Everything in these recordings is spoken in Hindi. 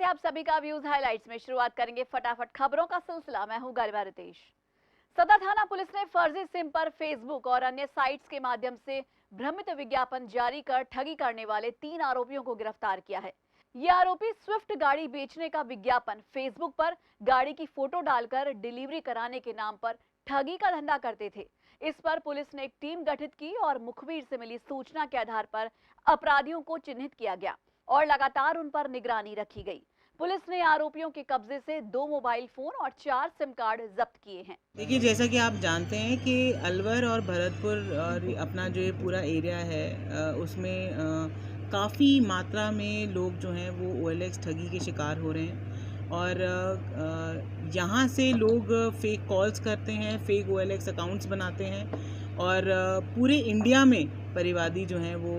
आप सभी का व्यूज हाइलाइट्स में। शुरुआत करेंगे फटाफट खबरों का सिलसिला। मैं हूं गरिमा रितेश। सदर थाना पुलिस ने फर्जी सिम पर फेसबुक और अन्य साइट्स के माध्यम से भ्रमित विज्ञापन जारी कर ठगी करने वाले 3 आरोपियों को गिरफ्तार किया है। ये आरोपी स्विफ्ट गाड़ी बेचने का विज्ञापन फेसबुक पर गाड़ी की फोटो डालकर डिलीवरी कराने के नाम पर ठगी का धंधा करते थे। इस पर पुलिस ने एक टीम गठित की और मुखबिर से मिली सूचना के आधार पर अपराधियों को चिन्हित किया गया और लगातार उन पर निगरानी रखी गई। पुलिस ने आरोपियों के कब्जे से 2 मोबाइल फोन और 4 सिम कार्ड जब्त किए हैं। देखिए, जैसा कि आप जानते हैं कि अलवर और भरतपुर और अपना जो ये पूरा एरिया है उसमें काफ़ी मात्रा में लोग जो हैं वो OLX ठगी के शिकार हो रहे हैं और यहाँ से लोग फेक कॉल्स करते हैं, फेक OLX अकाउंट्स बनाते हैं और पूरे इंडिया में परिवादी जो हैं वो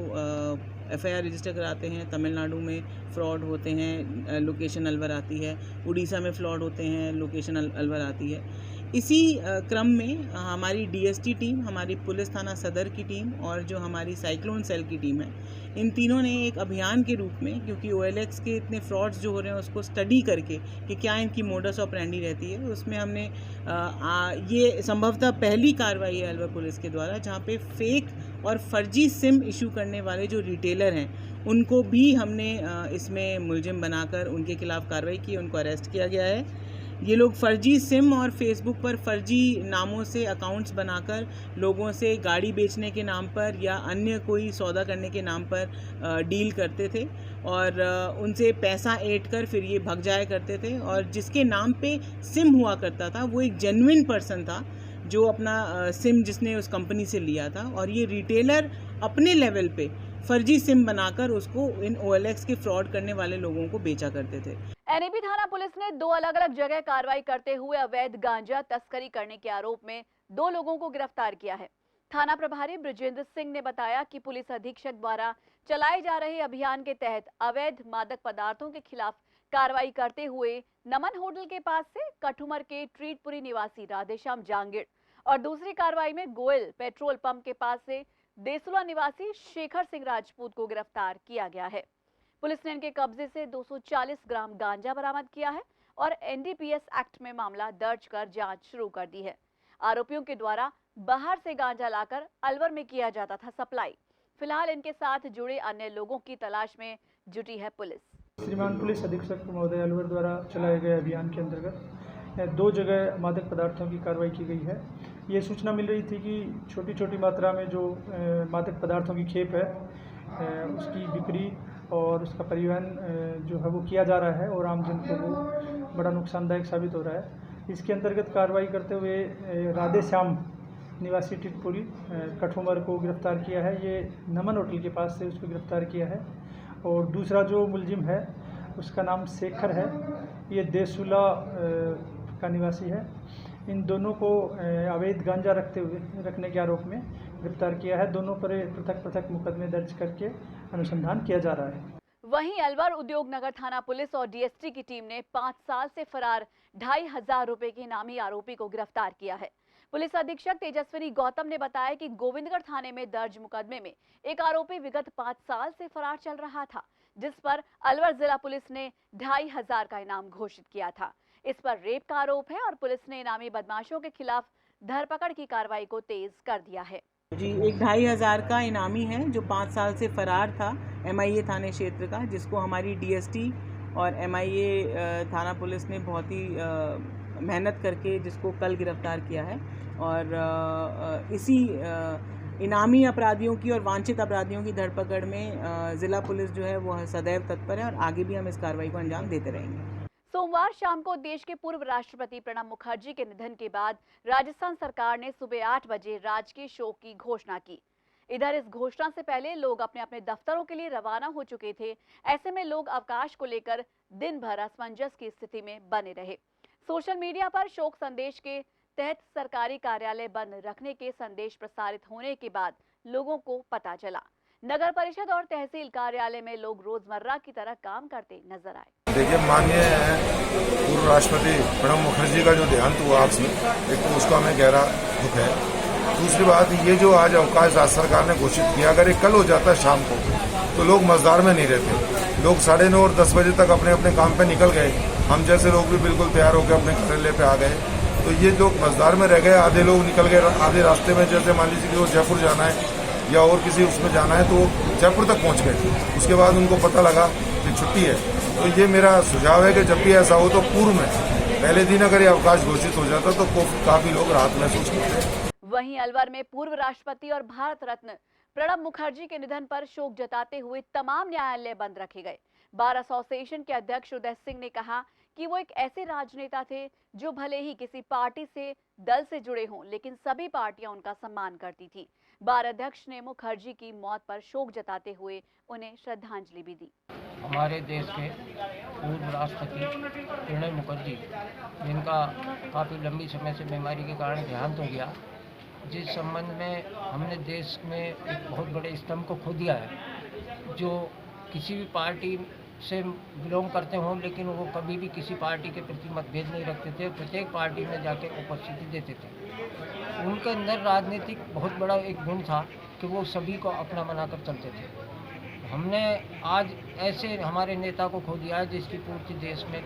FIR रजिस्टर कराते हैं। तमिलनाडु में फ्रॉड होते हैं, लोकेशन अलवर आती है। उड़ीसा में फ्रॉड होते हैं, लोकेशन अलवर आती है। इसी क्रम में हमारी DST टीम, हमारी पुलिस थाना सदर की टीम और जो हमारी साइक्लोन सेल की टीम है, इन तीनों ने एक अभियान के रूप में, क्योंकि OLX के इतने फ्रॉड्स जो हो रहे हैं उसको स्टडी करके कि क्या इनकी मोडस ऑपरेंडी रहती है, उसमें हमने ये संभवतः पहली कार्रवाई है अलवर पुलिस के द्वारा जहाँ पे फेक और फर्जी सिम इशू करने वाले जो रिटेलर हैं उनको भी हमने इसमें मुलजिम बनाकर उनके खिलाफ कार्रवाई की, उनको अरेस्ट किया गया है। ये लोग फर्जी सिम और फेसबुक पर फर्जी नामों से अकाउंट्स बनाकर लोगों से गाड़ी बेचने के नाम पर या अन्य कोई सौदा करने के नाम पर डील करते थे और उनसे पैसा ऐंठ कर फिर ये भग जाया करते थे। और जिसके नाम पे सिम हुआ करता था वो एक जेन्युइन पर्सन था जो अपना सिम जिसने उस कंपनी से लिया था, और ये रिटेलर अपने लेवल पे फर्जी सिम बनाकर उसको इन OLX के फ्रॉड करने वाले लोगों को बेचा करते थे। NAB थाना पुलिस ने 2 अलग-अलग जगह कार्रवाई करते हुए अवैध गांजा तस्करी करने के आरोप में 2 लोगों को गिरफ्तार किया है। थाना प्रभारी ब्रजेंद्र सिंह ने बताया कि पुलिस अधीक्षक द्वारा चलाए जा रहे अभियान के तहत अवैध मादक पदार्थों के खिलाफ कार्रवाई करते हुए नमन होटल के पास से कठुमर के ट्रीटपुरी निवासी राधेश्याम जांगिड़ और दूसरी कार्रवाई में गोयल पेट्रोल पंप के पास से देसुला निवासी शेखर सिंह राजपूत को गिरफ्तार किया गया है। पुलिस ने इनके कब्जे से 240 ग्राम गांजा बरामद किया है और NDPS एक्ट में मामला दर्ज कर जांच शुरू कर दी है। आरोपियों के द्वारा बाहर से गांजा लाकर अलवर में किया जाता था सप्लाई। फिलहाल इनके साथ जुड़े अन्य लोगों की तलाश में जुटी है पुलिस। श्रीमान पुलिस अधीक्षक महोदय अलवर द्वारा चलाए गए अभियान के अंतर्गत 2 जगह मादक पदार्थों की कार्रवाई की गई है। ये सूचना मिल रही थी कि छोटी छोटी मात्रा में जो मादक पदार्थों की खेप है उसकी बिक्री और उसका परिवहन जो है वो किया जा रहा है और आमजन को वो बड़ा नुकसानदायक साबित हो रहा है। इसके अंतर्गत कार्रवाई करते हुए राधेश्याम निवासी टिटपुरी कठुमर को गिरफ्तार किया है। ये नमन होटल के पास से उसको गिरफ्तार किया है। और दूसरा जो मुलजिम है उसका नाम शेखर है, ये देसुला का निवासी है। इन दोनों को अवैध गांजा रखने के आरोप में गिरफ्तार किया है। दोनों पर पृथक मुकदमे दर्ज करके अनुसंधान किया जा रहा है। वहीं अलवर उद्योग नगर थाना पुलिस और DST की टीम ने 5 साल से फरार 2,500 रुपए के इनामी आरोपी को गिरफ्तार किया है। पुलिस अधीक्षक तेजस्विनी गौतम ने बताया कि गोविंदगढ़ थाने में दर्ज मुकदमे में एक आरोपी विगत 5 साल से फरार चल रहा था, जिस पर अलवर जिला पुलिस ने 2,500 का इनाम घोषित किया था। इस पर रेप का आरोप है और पुलिस ने इनामी बदमाशों के खिलाफ धरपकड़ की कार्रवाई को तेज कर दिया है। जी, एक 2,500 का इनामी है जो 5 साल से फरार था MIA थाने क्षेत्र का, जिसको हमारी DST और MIA थाना पुलिस ने बहुत ही मेहनत करके जिसको कल गिरफ्तार किया है। और इसी इनामी अपराधियों की और वांछित अपराधियों की धरपकड़ में ज़िला पुलिस जो है वो सदैव तत्पर है और आगे भी हम इस कार्रवाई को अंजाम देते रहेंगे। सोमवार शाम को देश के पूर्व राष्ट्रपति प्रणब मुखर्जी के निधन के बाद राजस्थान सरकार ने सुबह 8 बजे राजकीय शोक की घोषणा की। इधर इस घोषणा से पहले लोग अपने अपने दफ्तरों के लिए रवाना हो चुके थे। ऐसे में लोग अवकाश को लेकर दिन भर असमंजस की स्थिति में बने रहे। सोशल मीडिया पर शोक संदेश के तहत सरकारी कार्यालय बंद रखने के संदेश प्रसारित होने के बाद लोगों को पता चला। नगर परिषद और तहसील कार्यालय में लोग रोजमर्रा की तरह काम करते नजर आए। देखिए, माननीय पूर्व राष्ट्रपति प्रणब मुखर्जी का जो देहांत हुआ आपसे, एक तो उसका हमें गहरा दुख है। दूसरी बात, ये जो आज अवकाश राज्य सरकार ने घोषित किया, अगर ये कल हो जाता शाम को तो लोग मजदार में नहीं रहते। लोग 9:30 और 10 बजे तक अपने अपने काम पे निकल गए। हम जैसे लोग भी बिल्कुल तैयार होकर अपने कार्यालय पे आ गए। तो ये लोग मझदार में रह गए, आधे लोग निकल गए, आधे रास्ते में, जैसे मान लीजिए कि वो जयपुर जाना है या और किसी उसमें जाना है तो वो जयपुर तक पहुंच गए। उसके बाद उनको पता लगा कि छुट्टी है। तो ये मेरा सुझाव है कि जब भी ऐसा हो तो पूर्व में पहले दिन अगर ये अवकाश घोषित हो जाता तो काफी लोग राहत महसूस करते हैं। वहीं अलवर में पूर्व राष्ट्रपति और भारत रत्न प्रणब मुखर्जी के निधन पर शोक जताते हुए तमाम न्यायालय बंद रखे गए। बार एसोसिएशन के अध्यक्ष उदय सिंह ने कहा कि वो एक ऐसे राजनेता थे जो भले ही किसी पार्टी से दल से जुड़े हों, लेकिन सभी पार्टियां उनका सम्मान करती थी। बार अध्यक्ष ने मुखर्जी की मौत पर शोक जताते हुए उन्हें श्रद्धांजलि भी दी। हमारे देश के पूर्व राष्ट्रपति प्रणब मुखर्जी, जिनका काफ़ी लंबी समय से बीमारी के कारण देहांत हो गया, जिस संबंध में हमने देश में एक बहुत बड़े स्तंभ को खो दिया है, जो किसी भी पार्टी से बिलोंग करते हों, लेकिन वो कभी भी किसी पार्टी के प्रति मतभेद नहीं रखते थे, प्रत्येक पार्टी में जाके उपस्थिति देते थे। उनके अंदर राजनीतिक बहुत बड़ा एक गुण था कि वो सभी को अपना बनाकर चलते थे। हमने आज ऐसे हमारे नेता को खो दिया है जिसकी पूर्ति देश में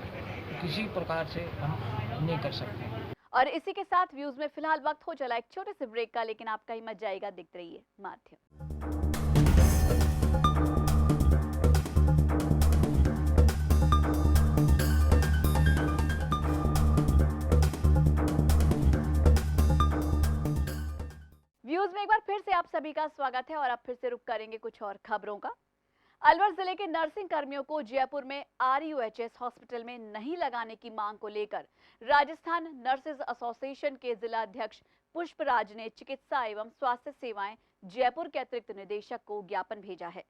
किसी प्रकार से हम नहीं कर सकते। और इसी के साथ व्यूज में फिलहाल वक्त हो चला एक छोटे से ब्रेक का, लेकिन आपका ही मत जाएगा। देखते रहिए माध्यम। व्यूज में एक बार फिर से आप सभी का स्वागत है और अब फिर से रुक करेंगे कुछ और खबरों का। अलवर जिले के नर्सिंग कर्मियों को जयपुर में RUHS हॉस्पिटल में नहीं लगाने की मांग को लेकर राजस्थान नर्सेज एसोसिएशन के जिला अध्यक्ष पुष्पराज ने चिकित्सा एवं स्वास्थ्य सेवाएं जयपुर के अतिरिक्त निदेशक को ज्ञापन भेजा है।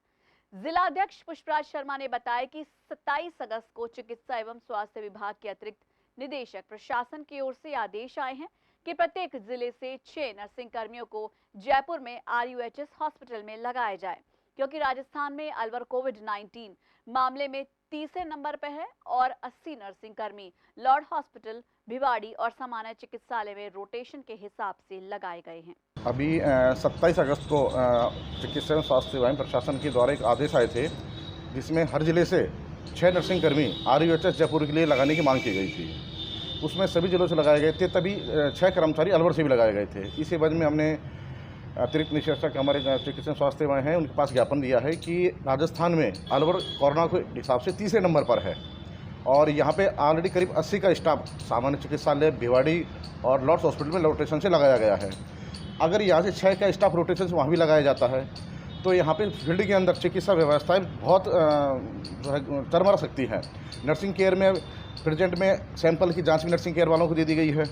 जिला अध्यक्ष पुष्पराज शर्मा ने बताया कि 27 अगस्त को चिकित्सा एवं स्वास्थ्य विभाग के अतिरिक्त निदेशक प्रशासन की ओर से आदेश आए हैं कि प्रत्येक जिले से 6 नर्सिंग कर्मियों को जयपुर में RUHS हॉस्पिटल में लगाया जाए, क्योंकि राजस्थान में अलवर कोविड-19 मामले में तीसरे नंबर पर है और 80 नर्सिंग कर्मी लॉर्ड हॉस्पिटल, भिवाड़ी और सामान्य चिकित्सालय में रोटेशन के हिसाब से लगाए गए हैं। अभी 27 अगस्त को चिकित्सा एवं स्वास्थ्य सेवाएं प्रशासन के द्वारा एक आदेश आए थे, जिसमें हर जिले से 6 नर्सिंग कर्मी RUHS जयपुर के लिए लगाने की मांग की गई थी। उसमें सभी जिलों से लगाए गए थे, तभी 6 कर्मचारी अलवर से भी लगाए गए थे। इसी वजह में हमने अतिरिक्त निदेशक हमारे चिकित्सा स्वास्थ्य सेवाएं हैं उनके पास ज्ञापन दिया है कि राजस्थान में अलवर कोरोना के हिसाब से तीसरे नंबर पर है और यहाँ पे ऑलरेडी करीब 80 का स्टाफ सामान्य चिकित्सालय, भिवाड़ी और लॉर्ड्स हॉस्पिटल में रोटेशन से लगाया गया है। अगर यहाँ से 6 का स्टाफ रोटेशन से वहाँ भी लगाया जाता है तो यहाँ पे फील्ड के अंदर चिकित्सा व्यवस्थाएं बहुत चरमरा सकती हैं। नर्सिंग केयर में प्रेजेंट में सैंपल की जांच भी नर्सिंग केयर वालों को दे दी गई है,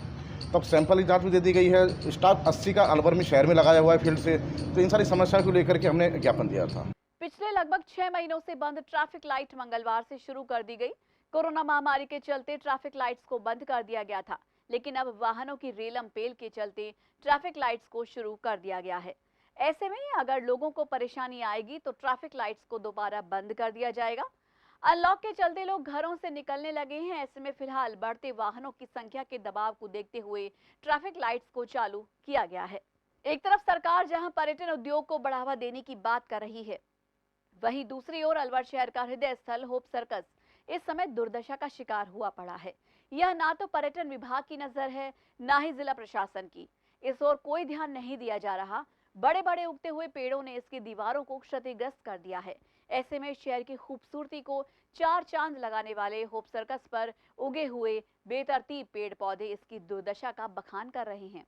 तब सैंपल की जांच भी दे दी गई है। स्टाफ 80 का अलवर में शहर में लगाया हुआ है फील्ड से। तो इन सारी समस्याओं को लेकर के हमने ज्ञापन दिया था। पिछले लगभग 6 महीनों से बंद ट्रैफिक लाइट मंगलवार से शुरू कर दी गई। कोरोना महामारी के चलते ट्रैफिक लाइट्स को बंद कर दिया गया था, लेकिन अब वाहनों की रेलम पेल के चलते ट्रैफिक लाइट्स को शुरू कर दिया गया है। ऐसे में अगर लोगों को परेशानी आएगी तो ट्रैफिक लाइट्स को दोबारा बंद कर दिया जाएगा। अनलॉक के चलते लोग घरों से निकलने लगे हैं। ऐसे में फिलहाल बढ़ते वाहनों की संख्या के दबाव को देखते हुए ट्रैफिक लाइट्स को चालू किया गया है। एक तरफ सरकार जहां पर्यटन उद्योग को बढ़ावा देने की बात कर रही है, वहीं दूसरी ओर अलवर शहर का हृदय स्थल होप सर्कस इस समय दुर्दशा का शिकार हुआ पड़ा है। यह ना तो पर्यटन विभाग की नजर है, ना ही जिला प्रशासन की। इस ओर कोई ध्यान नहीं दिया जा रहा। बड़े बड़े उगते हुए पेड़ों ने इसकी दीवारों को क्षतिग्रस्त कर दिया है। ऐसे में शहर की खूबसूरती को 4 चांद लगाने वाले होप सर्कस पर उगे हुए बेतरतीब पेड़ पौधे इसकी दुर्दशा का बखान कर रहे हैं।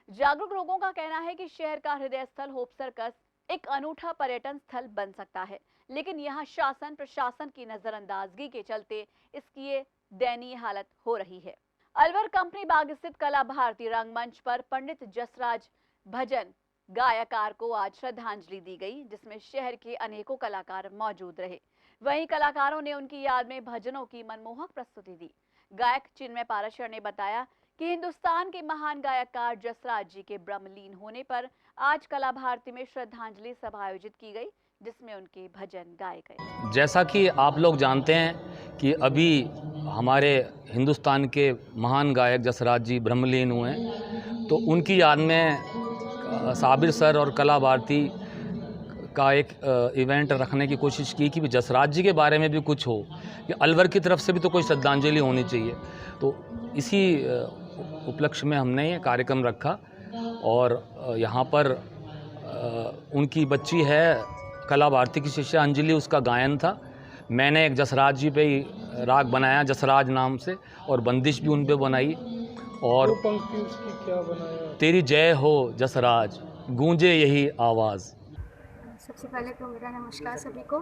जागरूक लोगों का कहना है कि शहर का हृदय स्थल होप सर्कस एक अनूठा पर्यटन स्थल बन सकता है, लेकिन यहाँ शासन प्रशासन की नजरअंदाजगी के चलते इसकी ये दयनीय हालत हो रही है। अलवर कंपनी बाग स्थित कला भारती रंगमंच पर पंडित जसराज भजन गायकार को आज श्रद्धांजलि दी गई, जिसमें शहर के अनेकों कलाकार मौजूद रहे। वहीं कलाकारों ने उनकी याद में भजनों की मनमोहक प्रस्तुति दी। गायक चिन्मय पाराशर ने बताया कि हिंदुस्तान के महान गायककार जसराज जी के ब्रह्मलीन होने पर आज कला भारती में श्रद्धांजलि सभा आयोजित की गई, जिसमें उनके भजन गाए गए। जैसा कि आप लोग जानते हैं कि अभी हमारे हिंदुस्तान के महान गायक जसराज जी ब्रह्मलीन हुए हैं, तो उनकी याद में साबिर सर और कला भारती का एक इवेंट रखने की कोशिश की कि जसराज जी के बारे में भी कुछ हो, कि अलवर की तरफ से भी तो कोई श्रद्धांजलि होनी चाहिए। तो इसी उपलक्ष्य में हमने ये कार्यक्रम रखा और यहाँ पर उनकी बच्ची है कला भारती की शिष्या अंजलि, उसका गायन था। मैंने एक जसराज जी पे ही राग बनाया जसराज नाम से और बंदिश भी उन पे बनाई। और पंक्ति उसकी क्या बनाया? तेरी जय हो जसराज, गूंजे यही आवाज़। सबसे पहले तो मेरा नमस्कार सभी को।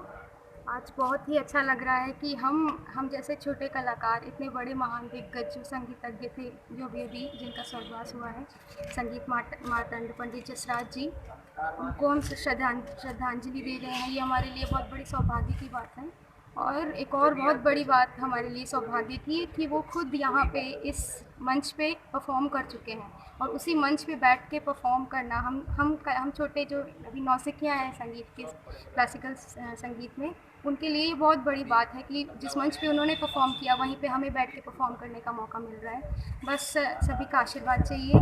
आज बहुत ही अच्छा लग रहा है कि हम जैसे छोटे कलाकार इतने बड़े महान दिग्गज जो संगीतज्ञ थे, जो अभी जिनका स्वर्गवास हुआ है, संगीत मार्तंड पंडित जसराज जी, उनको हम श्रद्धांजलि दे रहे हैं। ये हमारे लिए बहुत बड़ी सौभाग्य की बात है। और एक और बहुत बड़ी बात हमारे लिए सौभाग्य की कि वो खुद यहाँ पे इस मंच पे परफॉर्म कर चुके हैं, और उसी मंच पे बैठ के परफॉर्म करना हम छोटे जो अभी नौसिखियाँ हैं संगीत के, क्लासिकल संगीत में, उनके लिए ये बहुत बड़ी बात है कि जिस मंच पे उन्होंने परफॉर्म किया वहीं पे हमें बैठ के परफॉर्म करने का मौका मिल रहा है। बस सभी का आशीर्वाद चाहिए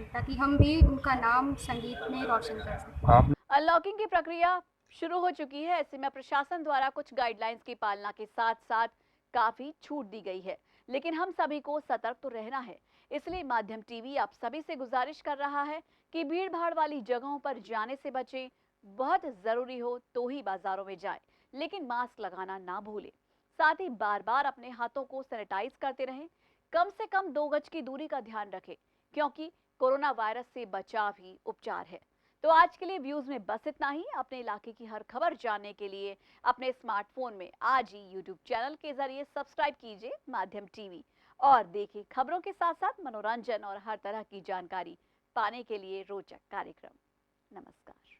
ताकि हम भी उनका नाम संगीत में रोशन कर सकें। अनलॉकिंग की प्रक्रिया शुरू हो चुकी है। ऐसे में प्रशासन द्वारा कुछ गाइडलाइंस की पालना के साथ साथ काफी छूट दी गई है, लेकिन हम सभी को सतर्क तो रहना है। इसलिए माध्यम टीवी आप सभी से गुजारिश कर रहा है कि भीड़ भाड़ वाली जगहों पर जाने से बचें। बहुत जरूरी हो तो ही बाजारों में जाएं, लेकिन मास्क लगाना ना भूलें। साथ ही बार बार अपने हाथों को सैनिटाइज करते रहें। कम से कम 2 गज की दूरी का ध्यान रखें, क्योंकि कोरोना वायरस से बचाव ही उपचार है। तो आज के लिए व्यूज में बस इतना ही। अपने इलाके की हर खबर जानने के लिए अपने स्मार्टफोन में आज ही यूट्यूब चैनल के जरिए सब्सक्राइब कीजिए माध्यम टीवी, और देखिए खबरों के साथ साथ मनोरंजन और हर तरह की जानकारी पाने के लिए रोचक कार्यक्रम। नमस्कार।